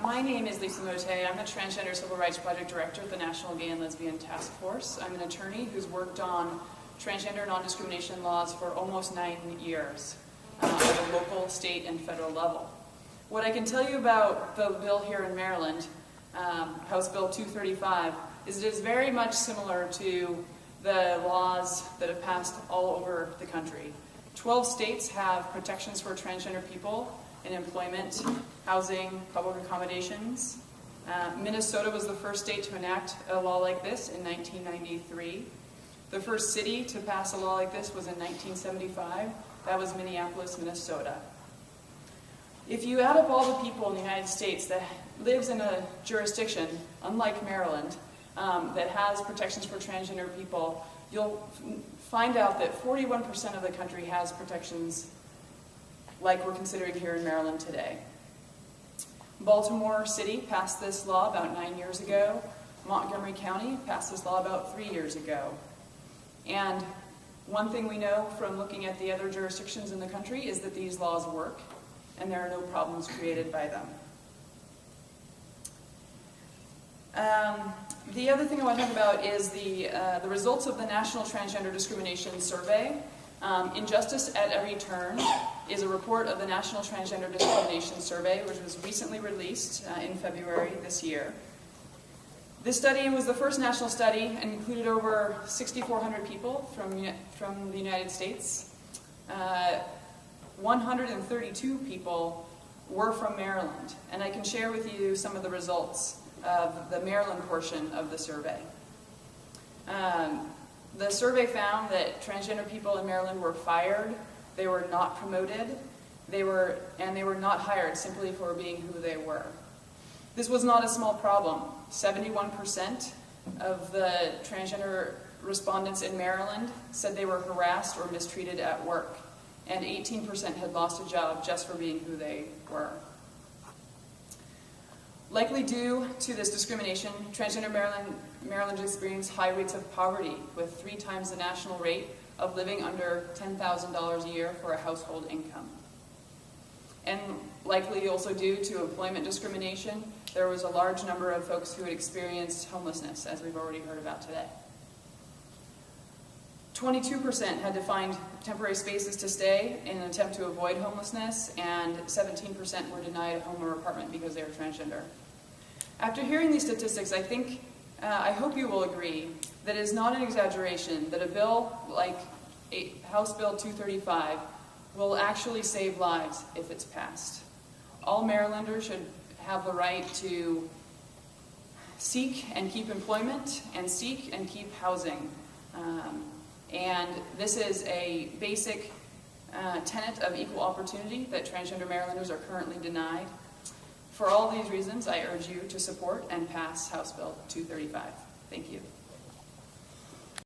My name is Lisa Mote. I'm the Transgender Civil Rights Project Director at the National Gay and Lesbian Task Force. I'm an attorney who's worked on transgender non-discrimination laws for almost 9 years at the local, state, and federal level. What I can tell you about the bill here in Maryland, House Bill 235, is it is very much similar to the laws that have passed all over the country. 12 states have protections for transgender people in employment, housing, public accommodations. Minnesota was the first state to enact a law like this in 1993. The first city to pass a law like this was in 1975. That was Minneapolis, Minnesota. If you add up all the people in the United States that lives in a jurisdiction, unlike Maryland, that has protections for transgender people, you'll find out that 41% of the country has protections like we're considering here in Maryland today. Baltimore City passed this law about 9 years ago. Montgomery County passed this law about 3 years ago. And one thing we know from looking at the other jurisdictions in the country is that these laws work and there are no problems created by them. The other thing I want to talk about is the results of the National Transgender Discrimination Survey. Injustice at Every Turn is a report of the National Transgender Discrimination Survey, which was recently released in February this year. This study was the first national study and included over 6,400 people from the United States. 132 people were from Maryland, and I can share with you some of the results of the Maryland portion of the survey. The survey found that transgender people in Maryland were fired, they were not promoted, they were not hired simply for being who they were. This was not a small problem. 71% of the transgender respondents in Maryland said they were harassed or mistreated at work, and 18% had lost a job just for being who they were. Likely due to this discrimination, transgender Maryland experienced high rates of poverty, with 3 times the national rate of living under $10,000 a year for a household income. And likely also due to employment discrimination, there was a large number of folks who had experienced homelessness, as we've already heard about today. 22% had to find temporary spaces to stay in an attempt to avoid homelessness, and 17% were denied a home or apartment because they were transgender. After hearing these statistics, I hope you will agree that it is not an exaggeration that a bill like House Bill 235 will actually save lives if it's passed. All Marylanders should have the right to seek and keep employment and seek and keep housing. And this is a basic tenet of equal opportunity that transgender Marylanders are currently denied. For all these reasons, I urge you to support and pass House Bill 235. Thank you.